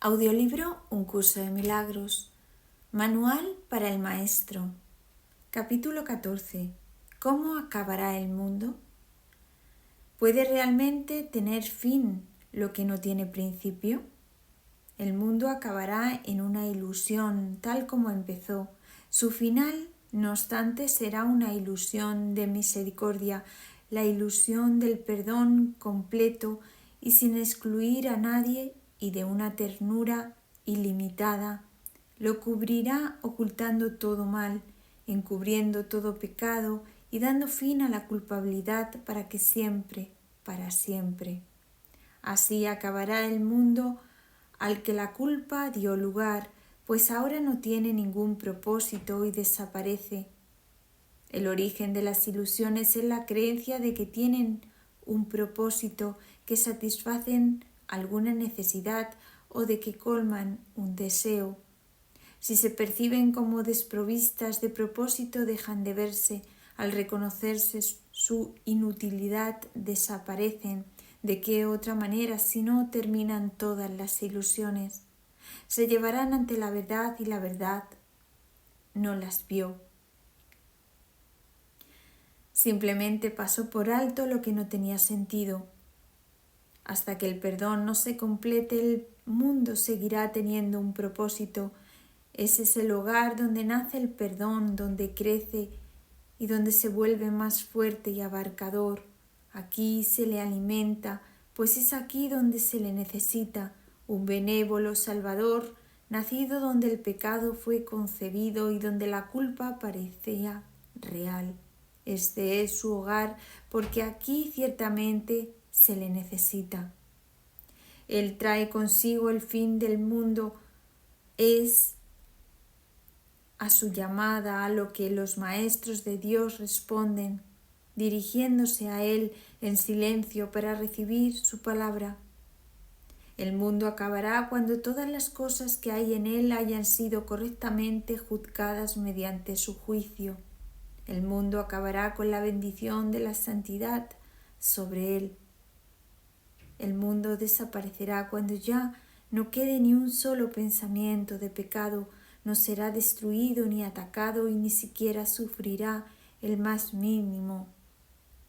Audiolibro Un curso de milagros. Manual para el maestro. Capítulo 14. ¿Cómo acabará el mundo? ¿Puede realmente tener fin lo que no tiene principio? El mundo acabará en una ilusión tal como empezó. Su final, no obstante, será una ilusión de misericordia, la ilusión del perdón completo y sin excluir a nadie y de una ternura ilimitada. Lo cubrirá ocultando todo mal, encubriendo todo pecado y dando fin a la culpabilidad para que siempre, para siempre. Así acabará el mundo al que la culpa dio lugar, pues ahora no tiene ningún propósito y desaparece. El origen de las ilusiones es la creencia de que tienen un propósito, que satisfacen alguna necesidad o de que colman un deseo. Si se perciben como desprovistas de propósito, dejan de verse. Al reconocerse su inutilidad, desaparecen. ¿De qué otra manera si no terminan todas las ilusiones? Se llevarán ante la verdad y la verdad no las vio. Simplemente pasó por alto lo que no tenía sentido. Hasta que el perdón no se complete, el mundo seguirá teniendo un propósito. Ese es el hogar donde nace el perdón, donde crece y donde se vuelve más fuerte y abarcador. Aquí se le alimenta, pues es aquí donde se le necesita, un benévolo Salvador, nacido donde el pecado fue concebido y donde la culpa parecía real. Este es su hogar, porque aquí ciertamente se le necesita. Él trae consigo el fin del mundo, es a su llamada a lo que los maestros de Dios responden, dirigiéndose a Él en silencio para recibir su palabra. El mundo acabará cuando todas las cosas que hay en Él hayan sido correctamente juzgadas mediante su juicio. El mundo acabará con la bendición de la santidad sobre Él. El mundo desaparecerá cuando ya no quede ni un solo pensamiento de pecado, no será destruido ni atacado y ni siquiera sufrirá el más mínimo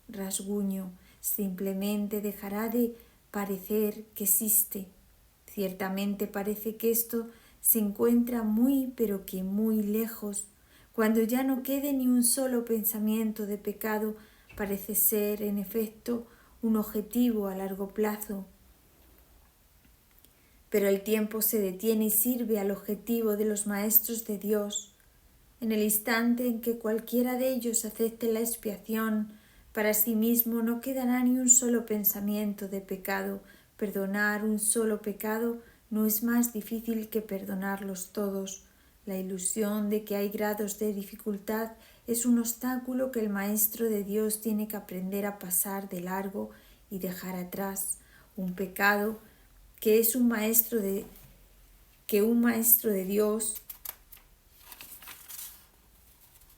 rasguño. Simplemente dejará de parecer que existe. Ciertamente parece que esto se encuentra muy pero que muy lejos. Cuando ya no quede ni un solo pensamiento de pecado, parece ser, en efecto, un objetivo a largo plazo. Pero el tiempo se detiene y sirve al objetivo de los maestros de Dios. En el instante en que cualquiera de ellos acepte la expiación para sí mismo, no quedará ni un solo pensamiento de pecado. Perdonar un solo pecado no es más difícil que perdonarlos todos. La ilusión de que hay grados de dificultad es un obstáculo que el Maestro de Dios tiene que aprender a pasar de largo y dejar atrás. Un pecado que un maestro de Dios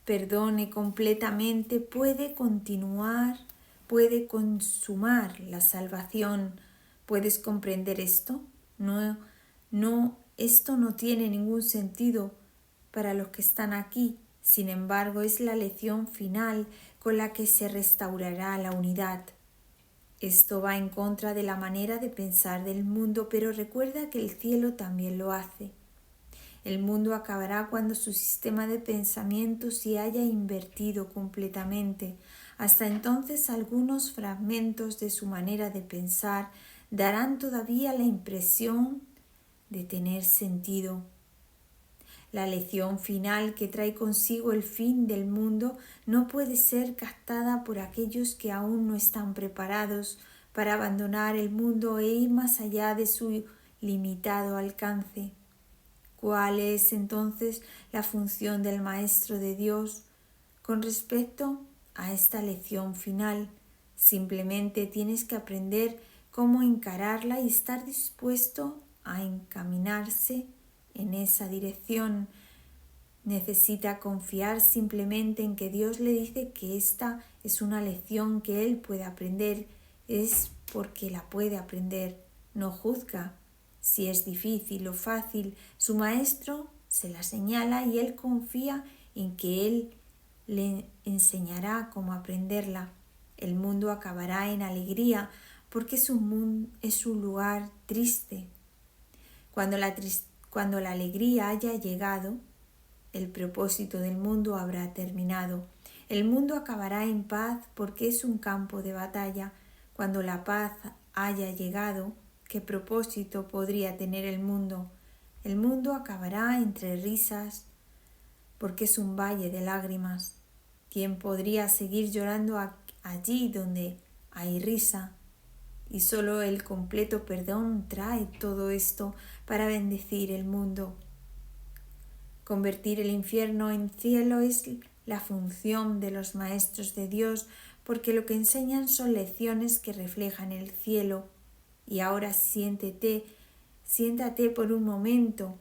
perdone completamente puede consumar la salvación. ¿Puedes comprender esto? Esto no tiene ningún sentido para los que están aquí. Sin embargo, es la lección final con la que se restaurará la unidad. Esto va en contra de la manera de pensar del mundo, pero recuerda que el cielo también lo hace. El mundo acabará cuando su sistema de pensamiento se haya invertido completamente. Hasta entonces, algunos fragmentos de su manera de pensar darán todavía la impresión de tener sentido. La lección final que trae consigo el fin del mundo no puede ser captada por aquellos que aún no están preparados para abandonar el mundo e ir más allá de su limitado alcance. ¿Cuál es entonces la función del Maestro de Dios con respecto a esta lección final? Simplemente tienes que aprender cómo encararla y estar dispuesto a encaminarse en esa dirección. Necesita confiar simplemente en que Dios le dice que esta es una lección que él puede aprender, es porque la puede aprender, no juzga. Si es difícil o fácil, su maestro se la señala y él confía en que él le enseñará cómo aprenderla. El mundo acabará en alegría porque es un lugar triste. Cuando la alegría haya llegado, el propósito del mundo habrá terminado. El mundo acabará en paz porque es un campo de batalla. Cuando la paz haya llegado, ¿qué propósito podría tener el mundo? El mundo acabará entre risas porque es un valle de lágrimas. ¿Quién podría seguir llorando allí donde hay risa? Y solo el completo perdón trae todo esto para bendecir el mundo. Convertir el infierno en cielo es la función de los maestros de Dios, porque lo que enseñan son lecciones que reflejan el cielo. Y ahora siéntate por un momento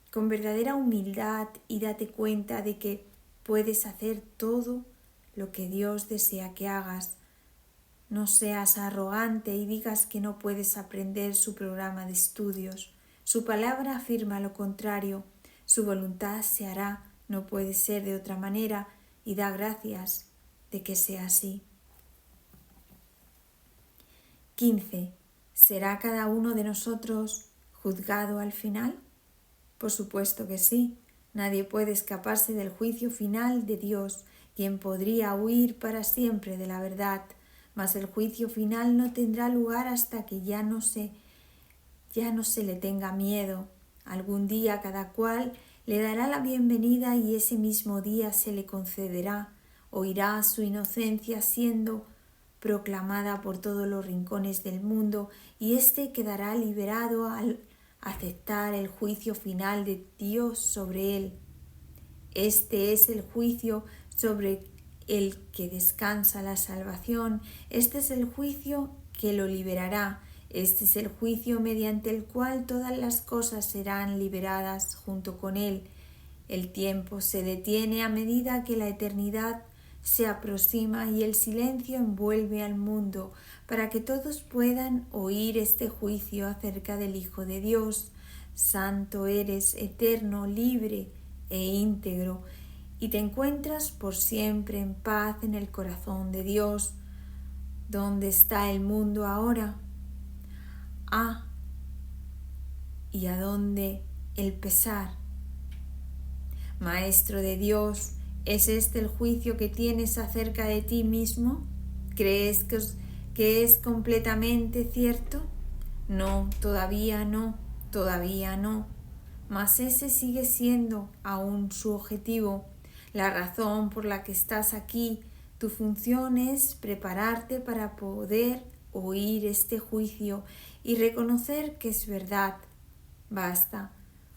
con verdadera humildad y date cuenta de que puedes hacer todo lo que Dios desea que hagas. No seas arrogante y digas que no puedes aprender su programa de estudios. Su palabra afirma lo contrario. Su voluntad se hará, no puede ser de otra manera, y da gracias de que sea así. 15. ¿Será cada uno de nosotros juzgado al final? Por supuesto que sí. Nadie puede escaparse del juicio final de Dios, quien podría huir para siempre de la verdad. Mas el juicio final no tendrá lugar hasta que ya no se le tenga miedo. Algún día cada cual le dará la bienvenida y ese mismo día se le concederá. Oirá su inocencia siendo proclamada por todos los rincones del mundo y éste quedará liberado al aceptar el juicio final de Dios sobre él. Este es el juicio sobre el que descansa la salvación. Este es el juicio que lo liberará. Este es el juicio mediante el cual todas las cosas serán liberadas junto con él. El tiempo se detiene a medida que la eternidad se aproxima y el silencio envuelve al mundo para que todos puedan oír este juicio acerca del Hijo de Dios. Santo eres, eterno, libre e íntegro, y te encuentras por siempre en paz en el corazón de Dios. ¿Dónde está el mundo ahora? ¿Y a dónde el pesar? Maestro de Dios, ¿es este el juicio que tienes acerca de ti mismo? ¿Crees que es completamente cierto? No, todavía no. Mas ese sigue siendo aún su objetivo, la razón por la que estás aquí. Tu función es prepararte para poder oír este juicio y reconocer que es verdad. Basta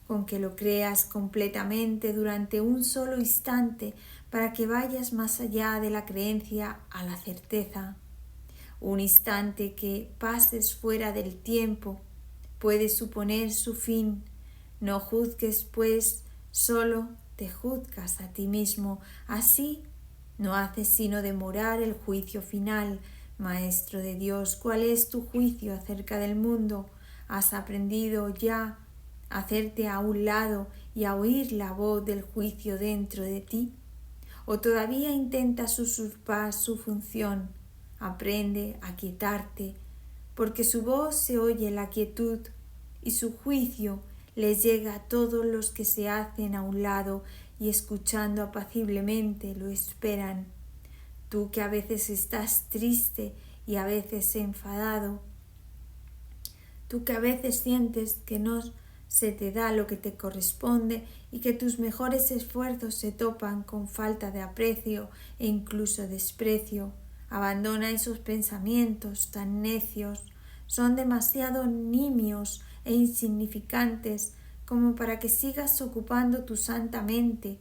con que lo creas completamente durante un solo instante para que vayas más allá de la creencia a la certeza. Un instante que pases fuera del tiempo puede suponer su fin. No juzgues, pues, solo te juzgas a ti mismo. Así no haces sino demorar el juicio final. Maestro de Dios, ¿cuál es tu juicio acerca del mundo? ¿Has aprendido ya a hacerte a un lado y a oír la voz del juicio dentro de ti? ¿O todavía intentas usurpar su función? Aprende a quietarte, porque su voz se oye en la quietud y su juicio les llega a todos los que se hacen a un lado y escuchando apaciblemente lo esperan. Tú que a veces estás triste y a veces enfadado, tú que a veces sientes que no se te da lo que te corresponde y que tus mejores esfuerzos se topan con falta de aprecio e incluso desprecio. Abandona esos pensamientos tan necios, son demasiado nimios e insignificantes como para que sigas ocupando tu santa mente.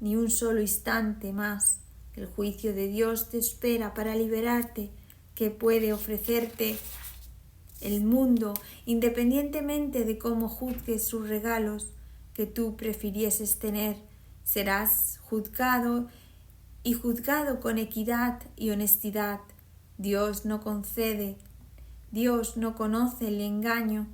Ni un solo instante más. El juicio de Dios te espera para liberarte, que puede ofrecerte el mundo, independientemente de cómo juzgues sus regalos que tú prefirieses tener. Serás juzgado con equidad y honestidad. Dios no conoce el engaño.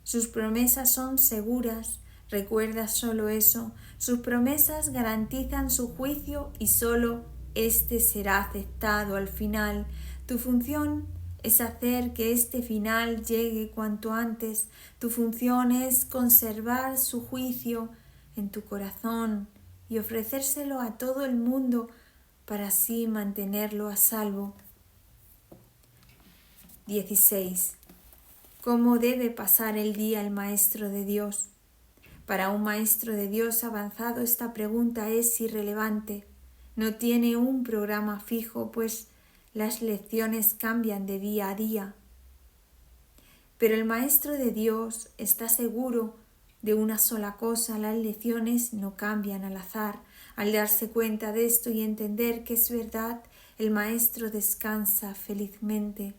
Sus promesas son seguras, recuerda solo eso. Sus promesas garantizan su juicio y solo éste será aceptado al final. Tu función es hacer que este final llegue cuanto antes. Tu función es conservar su juicio en tu corazón y ofrecérselo a todo el mundo para así mantenerlo a salvo. 16. ¿Cómo debe pasar el día el Maestro de Dios? Para un Maestro de Dios avanzado esta pregunta es irrelevante. No tiene un programa fijo, pues las lecciones cambian de día a día. Pero el Maestro de Dios está seguro de una sola cosa: las lecciones no cambian al azar. Al darse cuenta de esto y entender que es verdad, el Maestro descansa felizmente.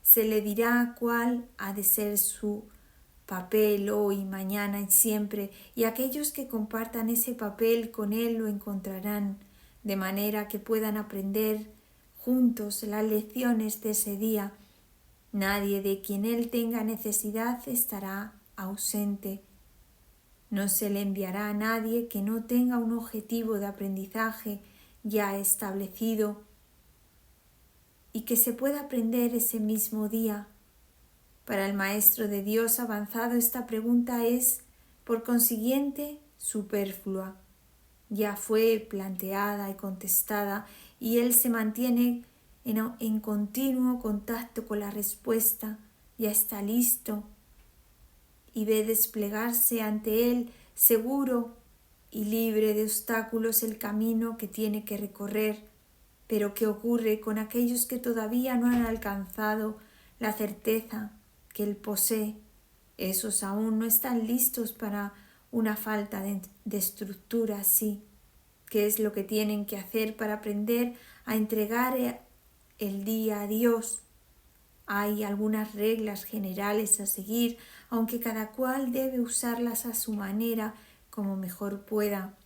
Se le dirá cuál ha de ser su papel hoy, mañana y siempre, y aquellos que compartan ese papel con él lo encontrarán, de manera que puedan aprender juntos las lecciones de ese día. Nadie de quien él tenga necesidad estará ausente. No se le enviará a nadie que no tenga un objetivo de aprendizaje ya establecido y que se pueda aprender ese mismo día. Para el Maestro de Dios avanzado esta pregunta es, por consiguiente, superflua. Ya fue planteada y contestada y él se mantiene en continuo contacto con la respuesta. Ya está listo y ve desplegarse ante él seguro y libre de obstáculos el camino que tiene que recorrer. Pero ¿qué ocurre con aquellos que todavía no han alcanzado la certeza que él posee? Esos aún no están listos para una falta de estructura así. ¿Qué es lo que tienen que hacer para aprender a entregar el día a Dios? Hay algunas reglas generales a seguir, aunque cada cual debe usarlas a su manera como mejor pueda.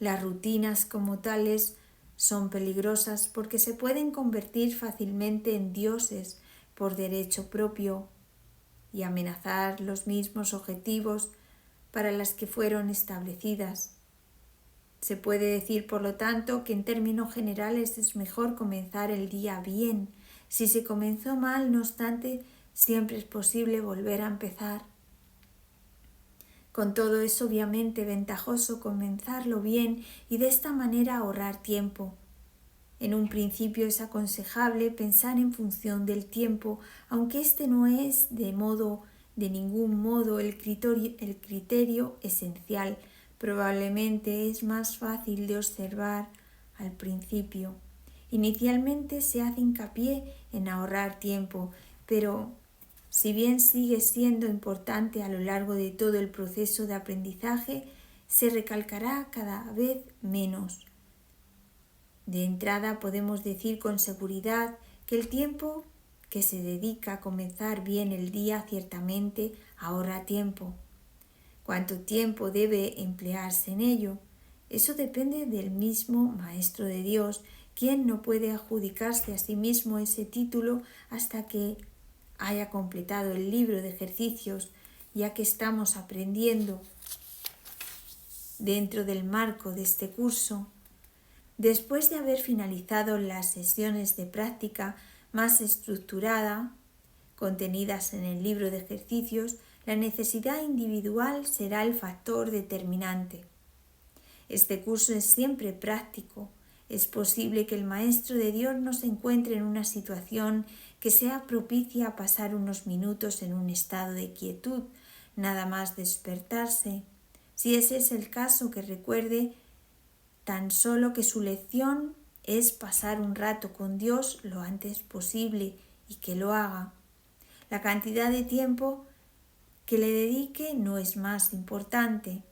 Las rutinas como tales son peligrosas porque se pueden convertir fácilmente en dioses por derecho propio y amenazar los mismos objetivos para los que fueron establecidas. Se puede decir, por lo tanto, que en términos generales es mejor comenzar el día bien. Si se comenzó mal, no obstante, siempre es posible volver a empezar. Con todo es obviamente ventajoso comenzarlo bien y de esta manera ahorrar tiempo. En un principio es aconsejable pensar en función del tiempo, aunque este no es de ningún modo el criterio esencial. Probablemente es más fácil de observar al principio. Inicialmente se hace hincapié en ahorrar tiempo, pero si bien sigue siendo importante a lo largo de todo el proceso de aprendizaje, se recalcará cada vez menos. De entrada podemos decir con seguridad que el tiempo que se dedica a comenzar bien el día ciertamente ahorra tiempo. ¿Cuánto tiempo debe emplearse en ello? Eso depende del mismo Maestro de Dios, quien no puede adjudicarse a sí mismo ese título hasta que haya completado el libro de ejercicios, ya que estamos aprendiendo dentro del marco de este curso. Después de haber finalizado las sesiones de práctica más estructurada, contenidas en el libro de ejercicios, la necesidad individual será el factor determinante. Este curso es siempre práctico. Es posible que el Maestro de Dios no se encuentre en una situación que sea propicia a pasar unos minutos en un estado de quietud, nada más despertarse. Si ese es el caso, que recuerde tan solo que su lección es pasar un rato con Dios lo antes posible y que lo haga. La cantidad de tiempo que le dedique no es más importante.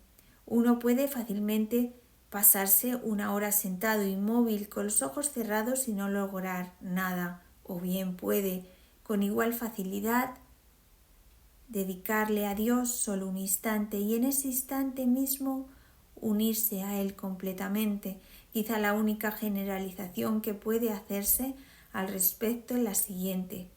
Uno puede fácilmente pasarse una hora sentado inmóvil con los ojos cerrados y no lograr nada, o bien puede, con igual facilidad, dedicarle a Dios solo un instante y en ese instante mismo unirse a Él completamente. Quizá la única generalización que puede hacerse al respecto es la siguiente.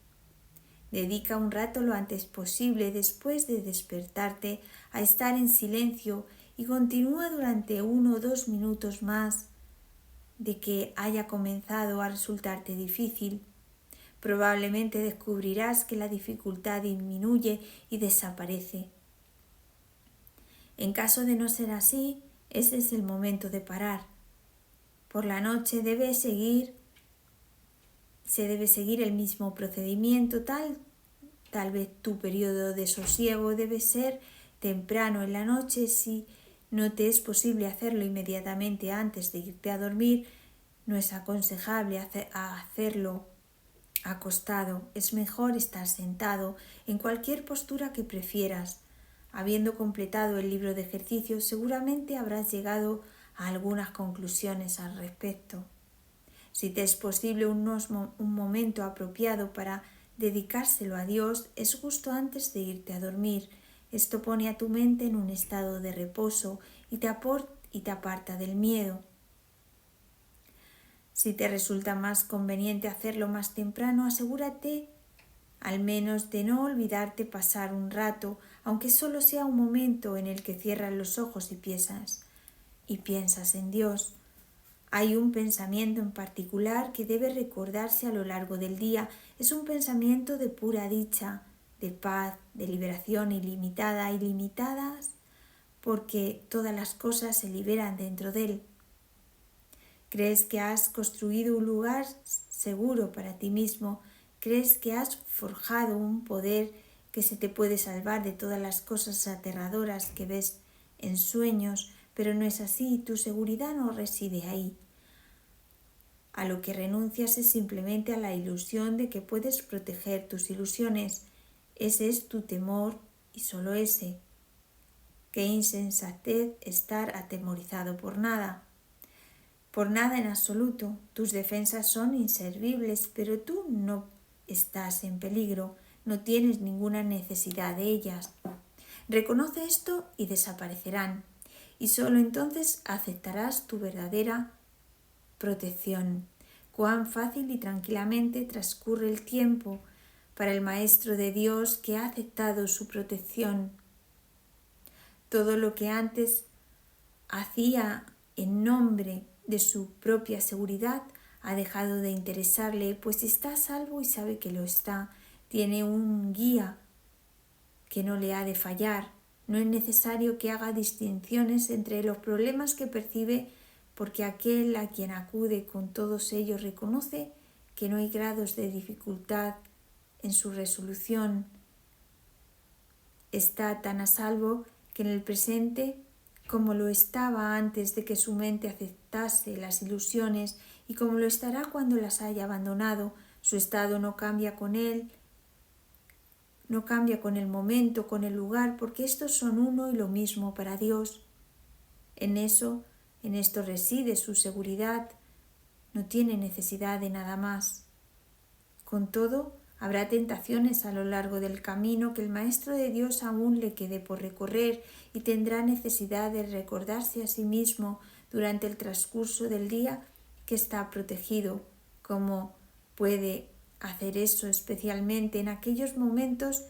Dedica un rato lo antes posible después de despertarte a estar en silencio y continúa durante 1 o 2 minutos más de que haya comenzado a resultarte difícil. Probablemente descubrirás que la dificultad disminuye y desaparece. En caso de no ser así, ese es el momento de parar. Por la noche se debe seguir el mismo procedimiento, tal vez tu periodo de sosiego debe ser temprano en la noche. Si no te es posible hacerlo inmediatamente antes de irte a dormir, no es aconsejable hacerlo acostado. Es mejor estar sentado en cualquier postura que prefieras. Habiendo completado el libro de ejercicios, seguramente habrás llegado a algunas conclusiones al respecto. Si te es posible un momento apropiado para dedicárselo a Dios, es justo antes de irte a dormir. Esto pone a tu mente en un estado de reposo y te aparta del miedo. Si te resulta más conveniente hacerlo más temprano, asegúrate al menos de no olvidarte pasar un rato, aunque solo sea un momento en el que cierras los ojos y piensas en Dios. Hay un pensamiento en particular que debe recordarse a lo largo del día. Es un pensamiento de pura dicha, de paz, de liberación ilimitadas, porque todas las cosas se liberan dentro de él. ¿Crees que has construido un lugar seguro para ti mismo? ¿Crees que has forjado un poder que se te puede salvar de todas las cosas aterradoras que ves en sueños? Pero no es así, tu seguridad no reside ahí. A lo que renuncias es simplemente a la ilusión de que puedes proteger tus ilusiones. Ese es tu temor y solo ese. Qué insensatez estar atemorizado por nada. Por nada en absoluto. Tus defensas son inservibles, pero tú no estás en peligro, no tienes ninguna necesidad de ellas. Reconoce esto y desaparecerán, y solo entonces aceptarás tu verdadera protección. Cuán fácil y tranquilamente transcurre el tiempo para el Maestro de Dios que ha aceptado su protección. Todo lo que antes hacía en nombre de su propia seguridad ha dejado de interesarle, pues está a salvo y sabe que lo está. Tiene un guía que no le ha de fallar. No es necesario que haga distinciones entre los problemas que percibe, porque aquel a quien acude con todos ellos reconoce que no hay grados de dificultad en su resolución. Está tan a salvo que en el presente, como lo estaba antes de que su mente aceptase las ilusiones y como lo estará cuando las haya abandonado, su estado no cambia con él, no cambia con el momento, con el lugar, porque estos son uno y lo mismo para Dios. En esto reside su seguridad, no tiene necesidad de nada más. Con todo, habrá tentaciones a lo largo del camino que el Maestro de Dios aún le quede por recorrer y tendrá necesidad de recordarse a sí mismo durante el transcurso del día que está protegido. ¿Cómo puede hacer eso especialmente en aquellos momentos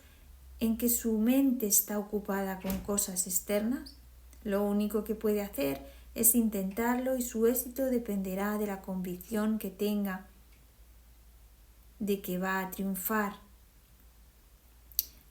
en que su mente está ocupada con cosas externas? Lo único que puede hacer es intentarlo y su éxito dependerá de la convicción que tenga de que va a triunfar.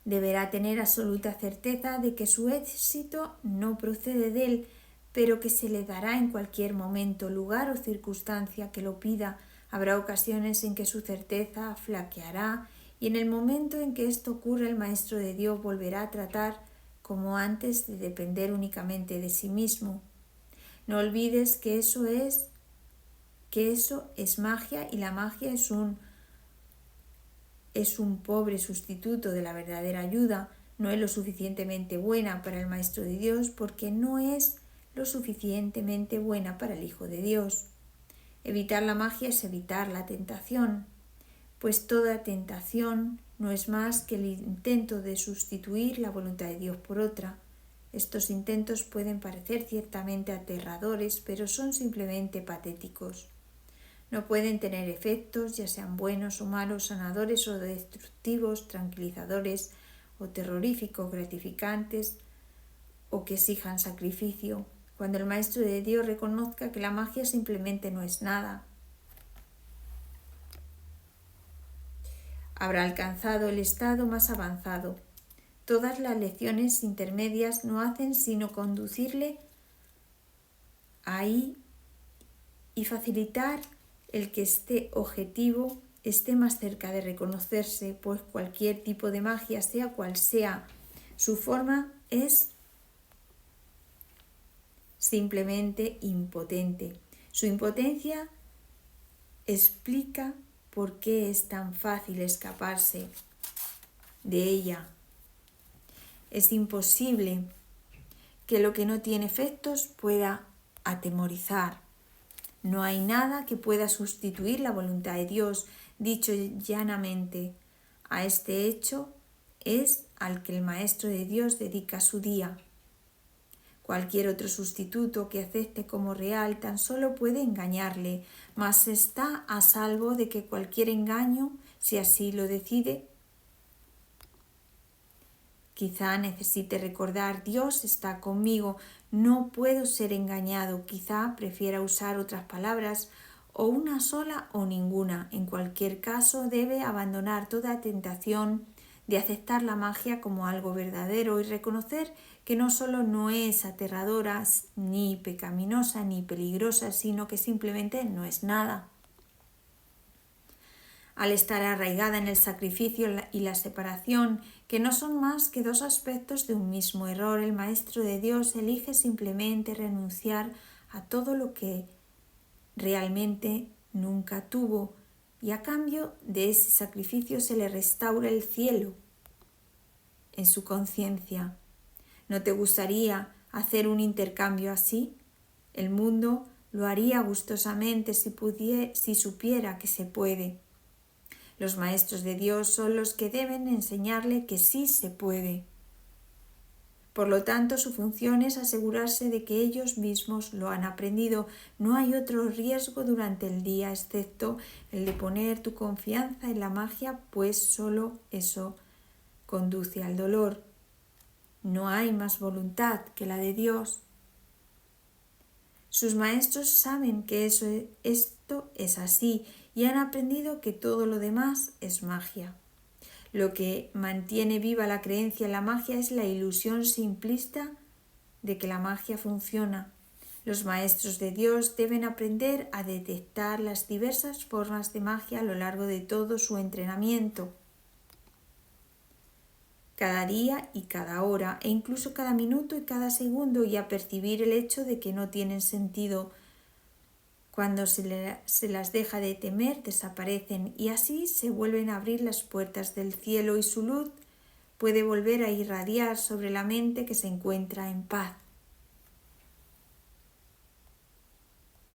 Deberá tener absoluta certeza de que su éxito no procede de él, pero que se le dará en cualquier momento, lugar o circunstancia que lo pida. Habrá ocasiones en que su certeza flaqueará y en el momento en que esto ocurra el Maestro de Dios volverá a tratar como antes de depender únicamente de sí mismo. No olvides que eso es magia y la magia es un pobre sustituto de la verdadera ayuda. No es lo suficientemente buena para el Maestro de Dios porque no es lo suficientemente buena para el Hijo de Dios. Evitar la magia es evitar la tentación, pues toda tentación no es más que el intento de sustituir la voluntad de Dios por otra. Estos intentos pueden parecer ciertamente aterradores, pero son simplemente patéticos. No pueden tener efectos, ya sean buenos o malos, sanadores o destructivos, tranquilizadores o terroríficos, gratificantes o que exijan sacrificio. Cuando el Maestro de Dios reconozca que la magia simplemente no es nada, habrá alcanzado el estado más avanzado. Todas las lecciones intermedias no hacen sino conducirle ahí y facilitar el que este objetivo esté más cerca de reconocerse, pues cualquier tipo de magia, sea cual sea su forma, es simplemente impotente. Su impotencia explica por qué es tan fácil escaparse de ella. Es imposible que lo que no tiene efectos pueda atemorizar. No hay nada que pueda sustituir la voluntad de Dios. Dicho llanamente, a este hecho es al que el Maestro de Dios dedica su día. Cualquier otro sustituto que acepte como real tan solo puede engañarle, mas está a salvo de que cualquier engaño, si así lo decide, quizá necesite recordar: Dios está conmigo, no puedo ser engañado. Quizá prefiera usar otras palabras, o una sola o ninguna. En cualquier caso, debe abandonar toda tentación de aceptar la magia como algo verdadero y reconocer que no solo no es aterradora, ni pecaminosa, ni peligrosa, sino que simplemente no es nada. Al estar arraigada en el sacrificio y la separación, que no son más que dos aspectos de un mismo error, el Maestro de Dios elige simplemente renunciar a todo lo que realmente nunca tuvo, y a cambio de ese sacrificio se le restaura el cielo en su conciencia. ¿No te gustaría hacer un intercambio así? El mundo lo haría gustosamente si supiera que se puede. Los maestros de Dios son los que deben enseñarle que sí se puede. Por lo tanto, su función es asegurarse de que ellos mismos lo han aprendido. No hay otro riesgo durante el día excepto el de poner tu confianza en la magia, pues solo eso conduce al dolor. No hay más voluntad que la de Dios. Sus maestros saben que esto es así y han aprendido que todo lo demás es magia. Lo que mantiene viva la creencia en la magia es la ilusión simplista de que la magia funciona. Los maestros de Dios deben aprender a detectar las diversas formas de magia a lo largo de todo su entrenamiento. Cada día y cada hora, e incluso cada minuto y cada segundo, y a percibir el hecho de que no tienen sentido. Cuando se las deja de temer, desaparecen, y así se vuelven a abrir las puertas del cielo y su luz puede volver a irradiar sobre la mente que se encuentra en paz.